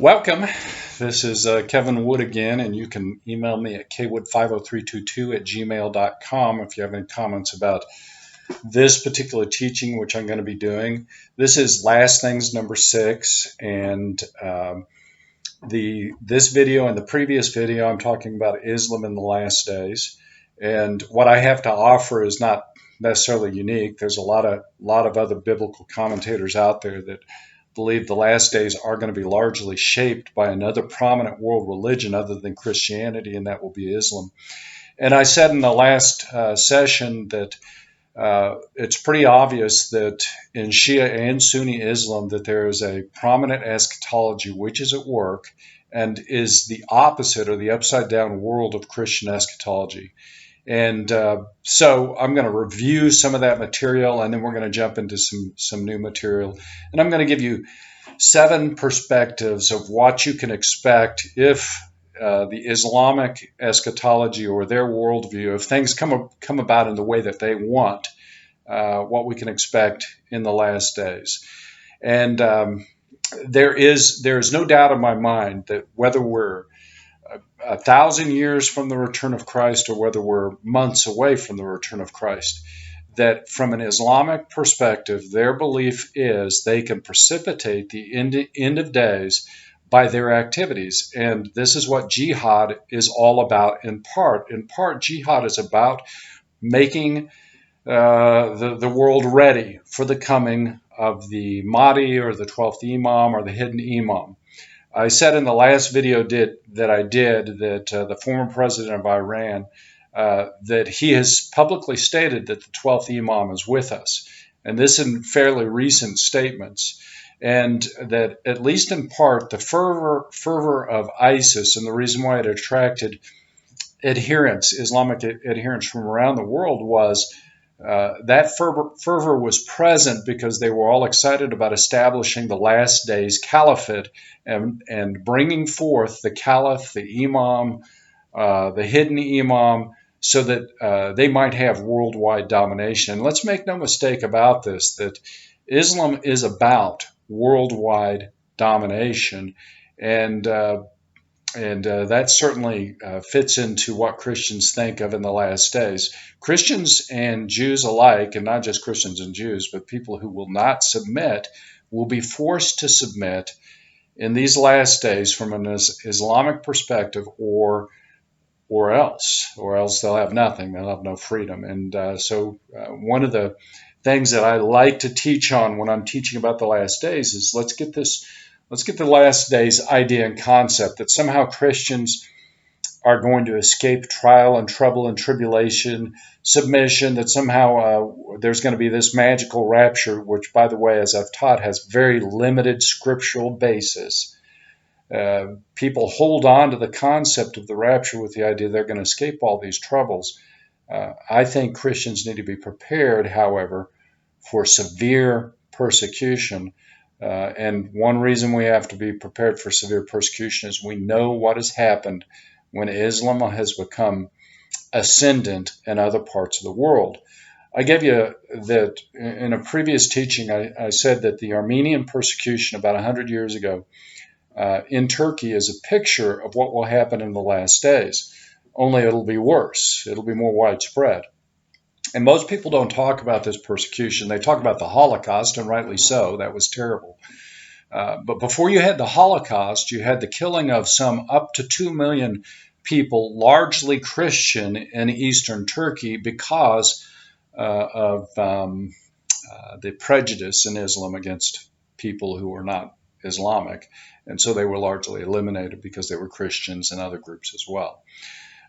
Welcome. This is Kevin Wood again, and you can email me at kwood50322@gmail.com if you have any comments about this particular teaching, which I'm going to be doing. This is Last Things number 6, and this video and the previous video I'm talking about Islam in the last days. And what I have to offer is not necessarily unique. There's a lot of other biblical commentators out there that believe the last days are going to be largely shaped by another prominent world religion other than Christianity, and that will be Islam. And I said in the last session that it's pretty obvious that in Shia and Sunni Islam that there is a prominent eschatology which is at work and is the opposite or the upside down world of Christian eschatology. And so I'm going to review some of that material, and then we're going to jump into some new material. And I'm going to give you 7 perspectives of what you can expect if the Islamic eschatology or their worldview, if things come about in the way that they want, what we can expect in the last days. And there is no doubt in my mind that whether we're 1,000 years from the return of Christ or whether we're months away from the return of Christ, that from an Islamic perspective, their belief is they can precipitate the end of days by their activities. And this is what jihad is all about in part. In part, jihad is about making the world ready for the coming of the Mahdi or the 12th Imam or the hidden Imam. I said in the last video that the former president of Iran, that he has publicly stated that the 12th Imam is with us. And this in fairly recent statements. And that at least in part, the fervor of ISIS and the reason why it attracted Islamic adherents from around the world was that fervor was present because they were all excited about establishing the last days caliphate and bringing forth the caliph, the imam, the hidden imam, so that they might have worldwide domination. And let's make no mistake about this, that Islam is about worldwide domination, and that certainly fits into what Christians think of in the last days. Christians and Jews alike, and not just Christians and Jews, but people who will not submit, will be forced to submit in these last days from an Islamic perspective, or else they'll have nothing. They'll have no freedom. And so one of the things that I like to teach on when I'm teaching about the last days is let's get the last days idea and concept that somehow Christians are going to escape trial and trouble and tribulation, submission, that somehow there's going to be this magical rapture, which, by the way, as I've taught, has very limited scriptural basis. People hold on to the concept of the rapture with the idea they're going to escape all these troubles. I think Christians need to be prepared, however, for severe persecution. And one reason we have to be prepared for severe persecution is we know what has happened when Islam has become ascendant in other parts of the world. I gave you that in a previous teaching. I said that the Armenian persecution about 100 years ago in Turkey is a picture of what will happen in the last days, only it'll be worse. It'll be more widespread. And most people don't talk about this persecution. They talk about the Holocaust, and rightly so. That was terrible. But before you had the Holocaust, you had the killing of some up to 2 million people, largely Christian, in eastern Turkey because of the prejudice in Islam against people who were not Islamic. And so they were largely eliminated because they were Christians and other groups as well.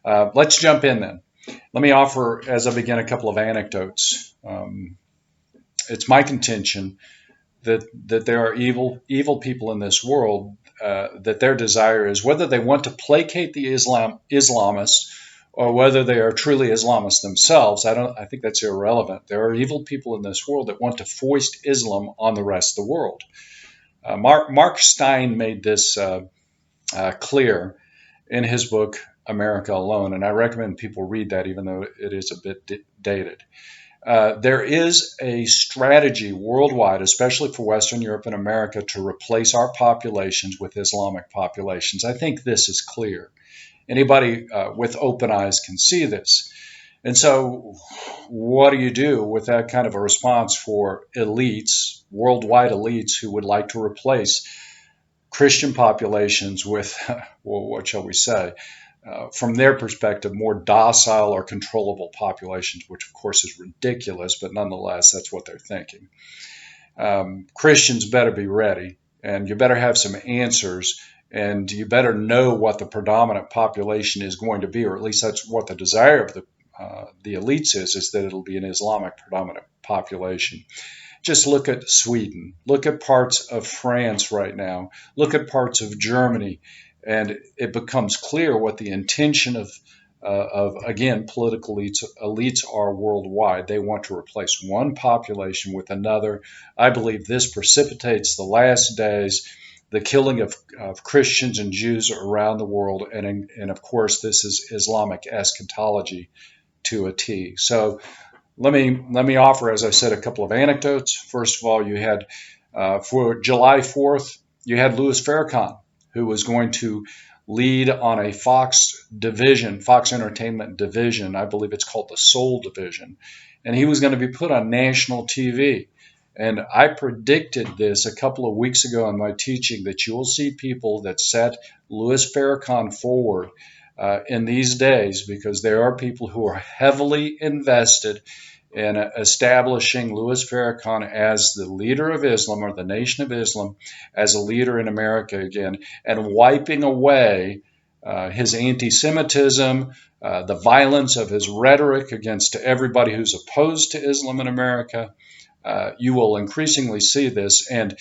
Let's jump in then. Let me offer, as I begin, a couple of anecdotes. It's my contention that there are evil people in this world, that their desire is, whether they want to placate the Islamists or whether they are truly Islamists themselves, I think that's irrelevant. There are evil people in this world that want to foist Islam on the rest of the world. Mark Steyn made this clear in his book, America Alone, and I recommend people read that, even though it is a bit dated. There is a strategy worldwide, especially for Western Europe and America, to replace our populations with Islamic populations. I think this is clear. Anybody with open eyes can see this. And so, what do you do with that kind of a response for elites, worldwide elites, who would like to replace Christian populations with, well, what shall we say, from their perspective, more docile or controllable populations, which of course is ridiculous, but nonetheless, that's what they're thinking. Christians better be ready, and you better have some answers, and you better know what the predominant population is going to be, or at least that's what the desire of the elites is that it'll be an Islamic predominant population. Just look at Sweden, look at parts of France right now, look at parts of Germany, and it becomes clear what the intention of again, political elites are worldwide. They want to replace one population with another. I believe this precipitates the last days, the killing of Christians and Jews around the world, and of course, this is Islamic eschatology to a T. So let me offer, as I said, a couple of anecdotes. First of all, you had for July 4th, you had Louis Farrakhan, who was going to lead on a Fox division, Fox Entertainment division. I believe it's called the Soul Division, and he was going to be put on national TV. And I predicted this a couple of weeks ago in my teaching, that you will see people that set Louis Farrakhan forward in these days, because there are people who are heavily invested in establishing Louis Farrakhan as the leader of Islam, or the Nation of Islam, as a leader in America again, and wiping away his anti-Semitism, the violence of his rhetoric against everybody who's opposed to Islam in America. You will increasingly see this, and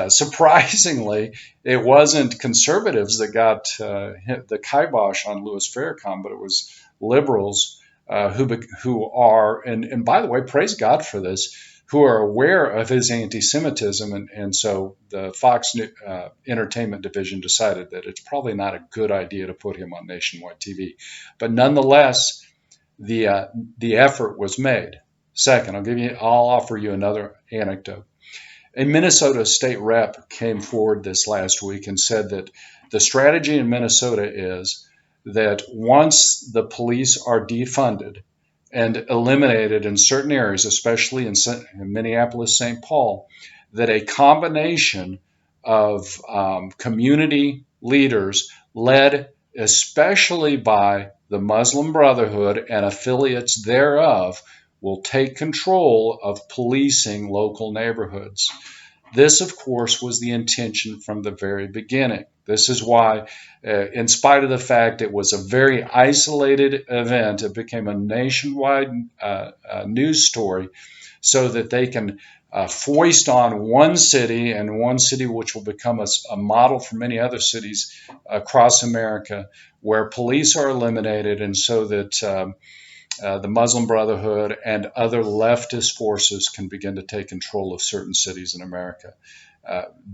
surprisingly, it wasn't conservatives that got the kibosh on Louis Farrakhan, but it was liberals who are, and by the way, praise God for this, who are aware of his anti-Semitism, and so the Fox Entertainment division decided that it's probably not a good idea to put him on nationwide TV. But nonetheless, the effort was made. Second, I'll offer you another anecdote. A Minnesota state rep came forward this last week and said that the strategy in Minnesota is that once the police are defunded and eliminated in certain areas, especially in Minneapolis, St. Paul, that a combination of community leaders, led especially by the Muslim Brotherhood and affiliates thereof, will take control of policing local neighborhoods. This, of course, was the intention from the very beginning. This is why, in spite of the fact it was a very isolated event, it became a nationwide news story, so that they can foist on one city, and one city which will become a model for many other cities across America, where police are eliminated, and so that the Muslim Brotherhood and other leftist forces can begin to take control of certain cities in America.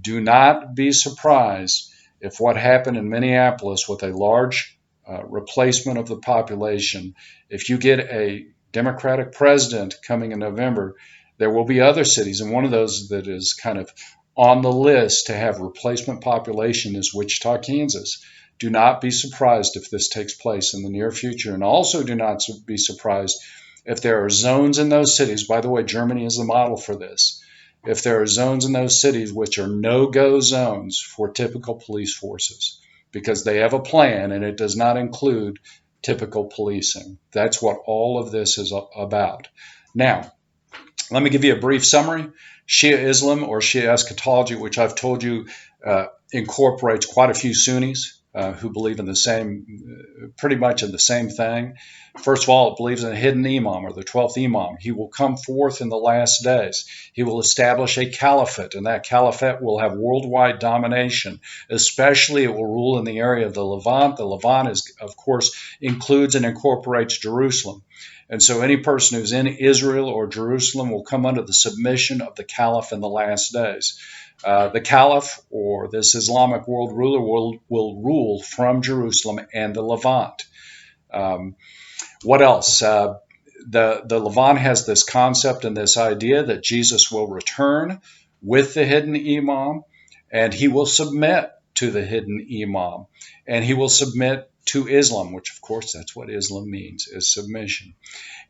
Do not be surprised if what happened in Minneapolis with a large replacement of the population, if you get a Democratic president coming in November, there will be other cities, and one of those that is kind of on the list to have replacement population is Wichita, Kansas. Do not be surprised if this takes place in the near future, and also do not be surprised if there are zones in those cities. By the way, Germany is the model for this. If there are zones in those cities which are no-go zones for typical police forces, because they have a plan and it does not include typical policing. That's what all of this is about. Now, let me give you a brief summary. Shia Islam, or Shia eschatology, which I've told you incorporates quite a few Sunnis who believe in the same, pretty much in the same thing. First of all, it believes in a hidden imam, or the 12th imam. He will come forth in the last days. He will establish a caliphate, and that caliphate will have worldwide domination. Especially, it will rule in the area of the Levant. The Levant is, of course, includes and incorporates Jerusalem. And so any person who's in Israel or Jerusalem will come under the submission of the caliph in the last days. The caliph, or this Islamic world ruler, will rule from Jerusalem and the Levant. What else? the Levant has this concept and this idea that Jesus will return with the hidden imam, and he will submit to the hidden imam, and he will submit to Islam, which of course that's what Islam means, is submission.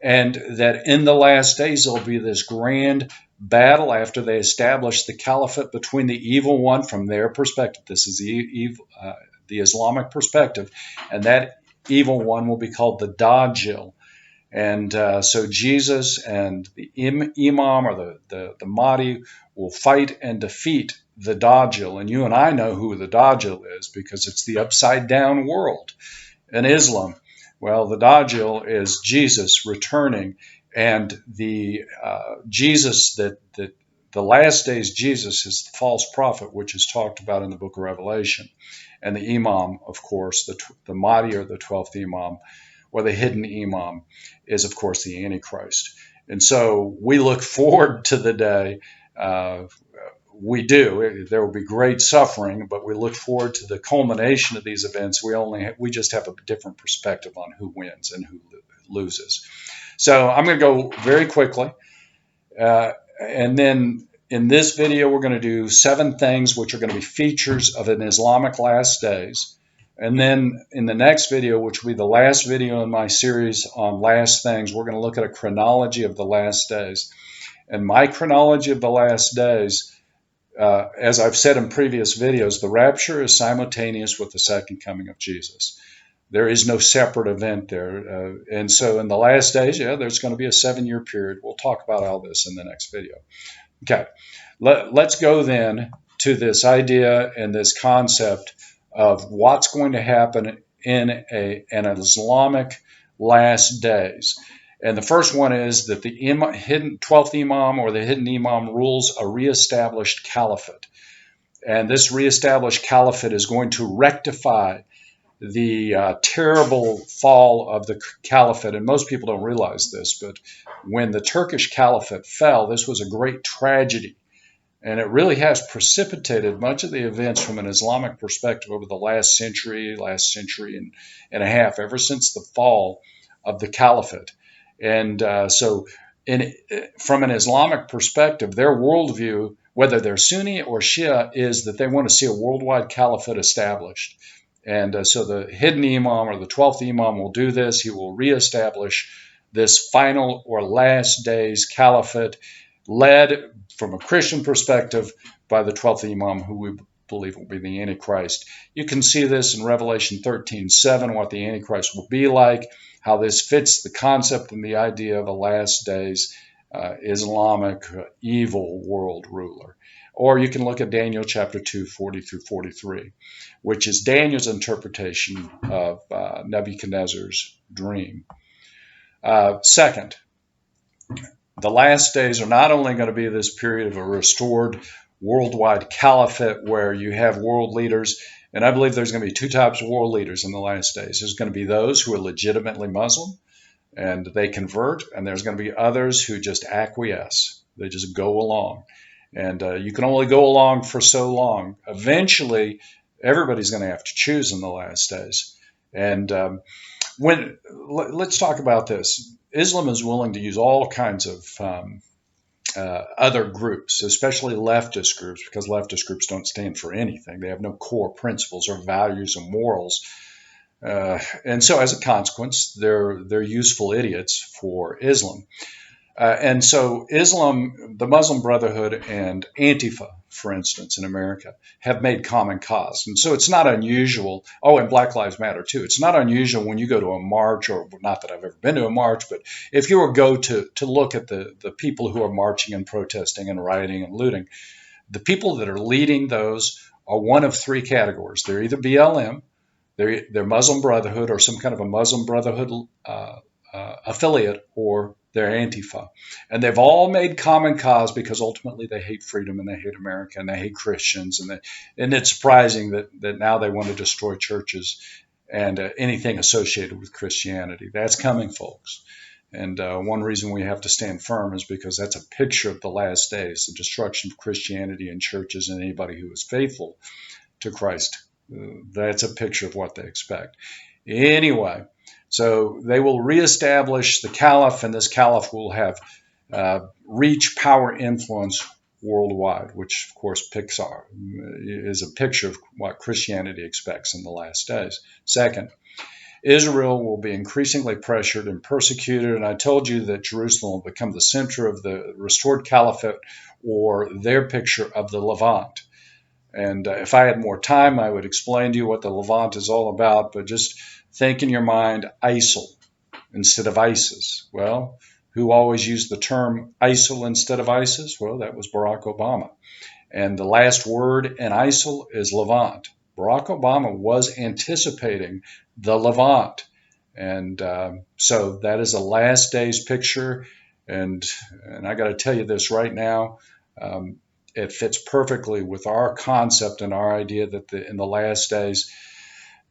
And that in the last days there'll be this grand battle after they establish the caliphate between the evil one from their perspective. This is the Islamic perspective, and that evil one will be called the Dajjal. And so Jesus and the Imam or the Mahdi will fight and defeat the Dajjal. And you and I know who the Dajjal is because it's the upside down world in Islam. Well, the Dajjal is Jesus returning, and the Jesus that the last days Jesus is the false prophet, which is talked about in the book of Revelation. And the Imam, of course, the Mahdi or the 12th Imam, or the hidden imam, is, of course, the Antichrist. And so we look forward to the day. We do. There will be great suffering, but we look forward to the culmination of these events. We just have a different perspective on who wins and who loses. So I'm going to go very quickly. And then in this video, we're going to do 7 things which are going to be features of an Islamic last days. And then in the next video, which will be the last video in my series on last things, we're going to look at a chronology of the last days. And my chronology of the last days, as I've said in previous videos, the rapture is simultaneous with the second coming of Jesus. There is no separate event there. And so in the last days, there's going to be a 7-year period. We'll talk about all this in the next video. Okay, let's go then to this idea and this concept of what's going to happen in an Islamic last days. And the first one is that the hidden 12th Imam or the hidden Imam rules a reestablished caliphate. And this reestablished caliphate is going to rectify the terrible fall of the caliphate. And most people don't realize this, but when the Turkish caliphate fell, this was a great tragedy. And it really has precipitated much of the events from an Islamic perspective over the last century and a half, ever since the fall of the caliphate. And so from an Islamic perspective, their worldview, whether they're Sunni or Shia, is that they want to see a worldwide caliphate established. And so the hidden Imam or the 12th Imam will do this. He will reestablish this final or last days caliphate led from a Christian perspective by the 12th Imam, who we believe will be the Antichrist. You can see this in Revelation 13:7, what the Antichrist will be like, how this fits the concept and the idea of a last days Islamic evil world ruler. Or you can look at Daniel chapter 2, 40 through 43, which is Daniel's interpretation of Nebuchadnezzar's dream. Second, the last days are not only going to be this period of a restored worldwide caliphate where you have world leaders, and I believe there's going to be 2 types of world leaders in the last days. There's going to be those who are legitimately Muslim and they convert, and there's going to be others who just acquiesce. They just go along. And you can only go along for so long. Eventually, everybody's going to have to choose in the last days. And let's talk about this. Islam is willing to use all kinds of other groups, especially leftist groups, because leftist groups don't stand for anything. They have no core principles or values or morals. And so as a consequence, they're useful idiots for Islam. And so Islam, the Muslim Brotherhood, and Antifa, for instance, in America, have made common cause. And so it's not unusual. Oh, and Black Lives Matter, too. It's not unusual when you go to a march, or not that I've ever been to a march, but if you were go to look at the people who are marching and protesting and rioting and looting, the people that are leading those are one of 3 categories. They're either BLM, they're Muslim Brotherhood, or some kind of a Muslim Brotherhood affiliate, or they're Antifa. And they've all made common cause because ultimately they hate freedom and they hate America and they hate Christians. And it's surprising that now they want to destroy churches and anything associated with Christianity. That's coming, folks. And one reason we have to stand firm is because that's a picture of the last days, the destruction of Christianity and churches and anybody who is faithful to Christ. That's a picture of what they expect. Anyway, So they will reestablish the caliph, and this caliph will have reach, power, influence worldwide, which of course Pixar is a picture of what Christianity expects in the last days. Second, Israel will be increasingly pressured and persecuted, and I told you that Jerusalem will become the center of the restored caliphate, or their picture of the Levant. And if I had more time, I would explain to you what the Levant is all about, but just think in your mind ISIL instead of ISIS. Well, who always used the term ISIL instead of ISIS? Well, that was Barack Obama. And the last word in ISIL is Levant. Barack Obama was anticipating the Levant. And so that is a last days picture. And I got to tell you this right now. It fits perfectly with our concept and our idea that in the last days,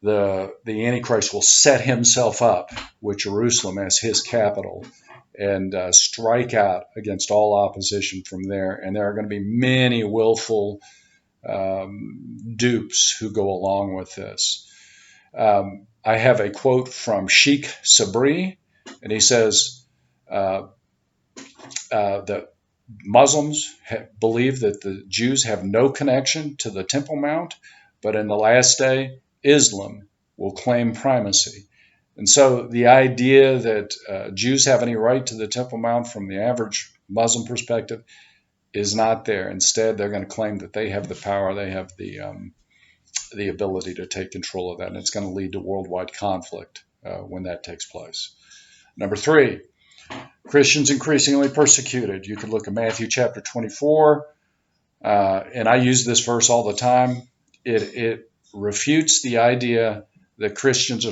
the Antichrist will set himself up with Jerusalem as his capital and strike out against all opposition from there. And there are going to be many willful dupes who go along with this. I have a quote from Sheikh Sabri, and he says that Muslims believe that the Jews have no connection to the Temple Mount, but in the last day, Islam will claim primacy. And so the idea that Jews have any right to the Temple Mount from the average Muslim perspective is not there. Instead, they're going to claim that they have the power, they have the ability to take control of that, and it's going to lead to worldwide conflict when that takes place. Number three, Christians increasingly persecuted. You could look at Matthew chapter 24, and I use this verse all the time. It refutes the idea that Christians are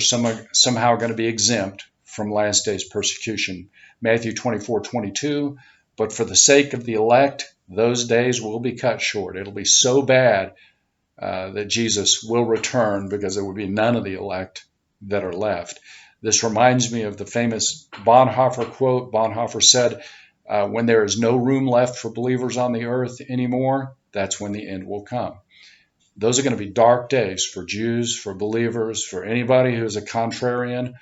somehow going to be exempt from last days persecution. Matthew 24:22, but for the sake of the elect, those days will be cut short. It'll be so bad that Jesus will return because there will be none of the elect that are left. This reminds me of the famous Bonhoeffer quote. Bonhoeffer said, when there is no room left for believers on the earth anymore, that's when the end will come. Those are going to be dark days for Jews, for believers, for anybody who's a contrarian.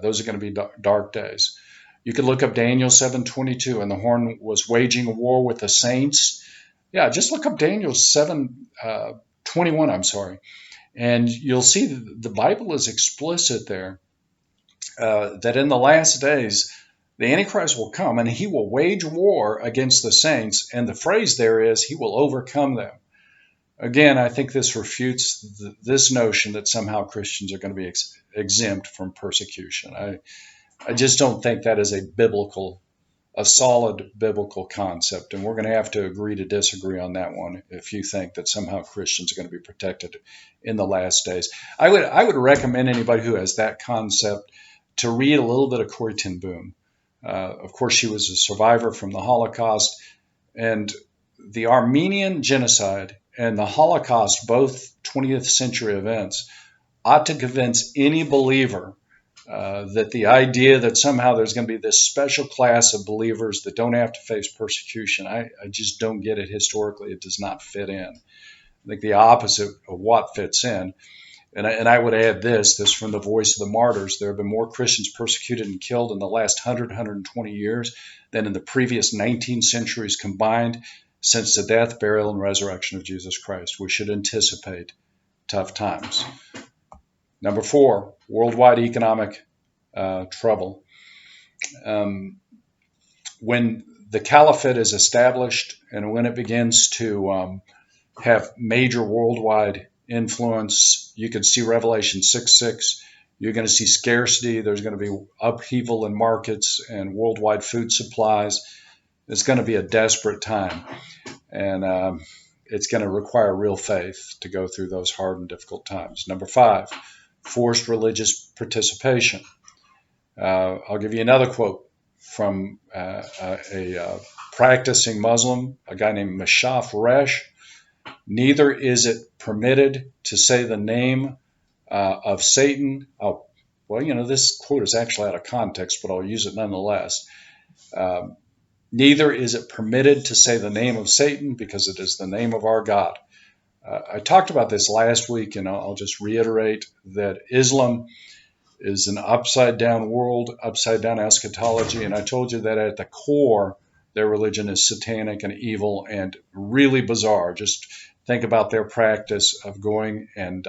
Those are going to be dark days. You could look up Daniel 7:22, and the horn was waging a war with the saints. Yeah, just look up Daniel 7:21, and you'll see the Bible is explicit there. That in the last days, the Antichrist will come and he will wage war against the saints. And the phrase there is, he will overcome them. Again, I think this refutes this notion that somehow Christians are going to be exempt from persecution. I just don't think that is a solid biblical concept. And we're going to have to agree to disagree on that one if you think that somehow Christians are going to be protected in the last days. I would recommend anybody who has that concept to read a little bit of Corrie ten Boom. Of course, she was a survivor from the Holocaust, and the Armenian genocide and the Holocaust, both 20th century events, ought to convince any believer that the idea that somehow there's going to be this special class of believers that don't have to face persecution, I just don't get it historically. It does not fit in. I think the opposite of what fits in. And I would add this from the Voice of the Martyrs. There have been more Christians persecuted and killed in the last 120 years than in the previous 19 centuries combined since the death, burial, and resurrection of Jesus Christ. We should anticipate tough times. Number 4, worldwide economic trouble. When the caliphate is established and when it begins to have major worldwide influence, you can see Revelation 6:6. You're going to see scarcity. There's going to be upheaval in markets and worldwide food supplies. It's going to be a desperate time. And it's going to require real faith to go through those hard and difficult times. Number 5, forced religious participation. I'll give you another quote from a practicing Muslim, a guy named Mashaf Resh. Neither is it permitted to say the name of Satan. Oh, well, this quote is actually out of context, but I'll use it nonetheless. Neither is it permitted to say the name of Satan because it is the name of our God. I talked about this last week, and I'll just reiterate that Islam is an upside down world, upside down eschatology. And I told you that at the core, their religion is satanic and evil and really bizarre. Just think about their practice of going and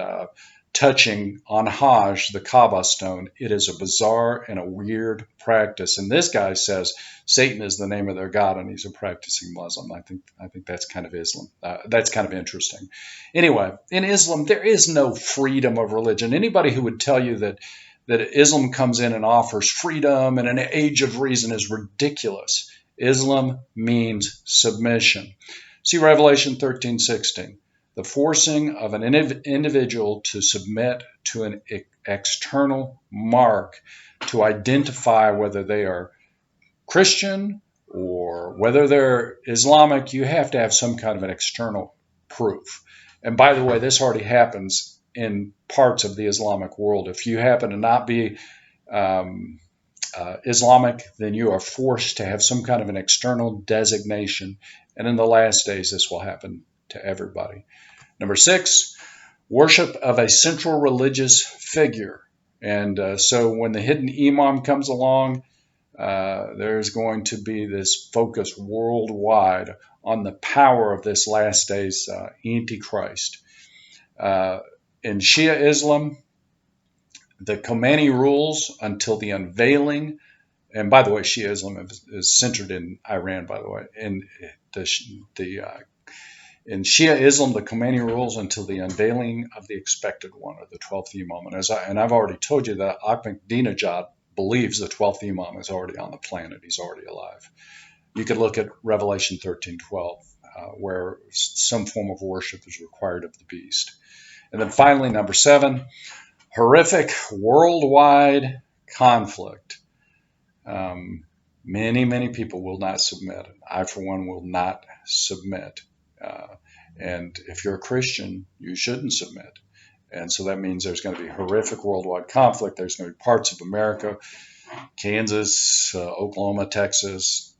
touching on Hajj, the Kaaba stone. It is a bizarre and a weird practice. And this guy says Satan is the name of their god, and he's a practicing Muslim. I think that's kind of Islam. That's kind of interesting. Anyway, in Islam, there is no freedom of religion. Anybody who would tell you that Islam comes in and offers freedom and an age of reason is ridiculous. Islam means submission. See Revelation 13:16. The forcing of an individual to submit to an external mark to identify whether they are Christian or whether they're Islamic. You have to have some kind of an external proof. And by the way, this already happens in parts of the Islamic world. If you happen to not be Islamic, then you are forced to have some kind of an external designation. And in the last days, this will happen to everybody. Number 6, worship of a central religious figure. And so when the hidden imam comes along, there's going to be this focus worldwide on the power of this last days Antichrist. In Shia Islam, the Khomeini rules until the unveiling, and by the way, Shia Islam is centered in Iran, by the way, and in Shia Islam, the Khomeini rules until the unveiling of the expected one, or the 12th Imam. And I've already told you that Ahmadinejad believes the 12th Imam is already on the planet. He's already alive. You could look at Revelation 13:12, where some form of worship is required of the beast. And then finally, number 7, horrific worldwide conflict. Many people will not submit. I, for one, will not submit. And if you're a Christian, you shouldn't submit. And so that means there's going to be horrific worldwide conflict. There's going to be parts of America, Kansas, Oklahoma, Texas.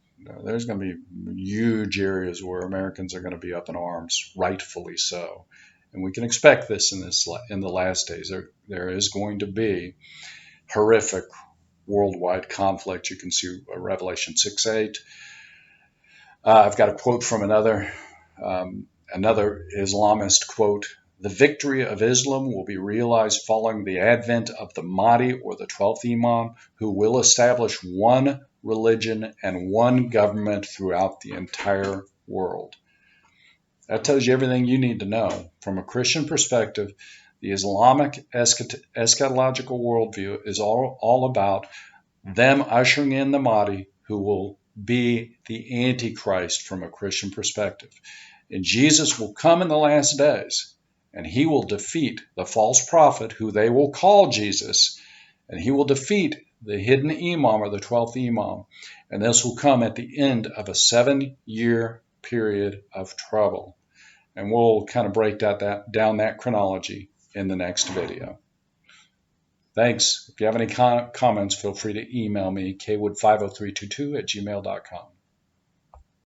There's going to be huge areas where Americans are going to be up in arms, rightfully so. And we can expect this in the last days. There is going to be horrific worldwide conflict. You can see Revelation 6:8. I've got a quote from another Islamist quote. The victory of Islam will be realized following the advent of the Mahdi, or the 12th Imam, who will establish one religion and one government throughout the entire world. That tells you everything you need to know. From a Christian perspective, the Islamic eschatological worldview is all about them ushering in the Mahdi, who will be the Antichrist from a Christian perspective. And Jesus will come in the last days, and he will defeat the false prophet, who they will call Jesus, and he will defeat the hidden Imam, or the 12th Imam. And this will come at the end of a 7-year period of trouble. And we'll kind of break down that chronology in the next video. Thanks. If you have any comments, feel free to email me, kwood50322@gmail.com.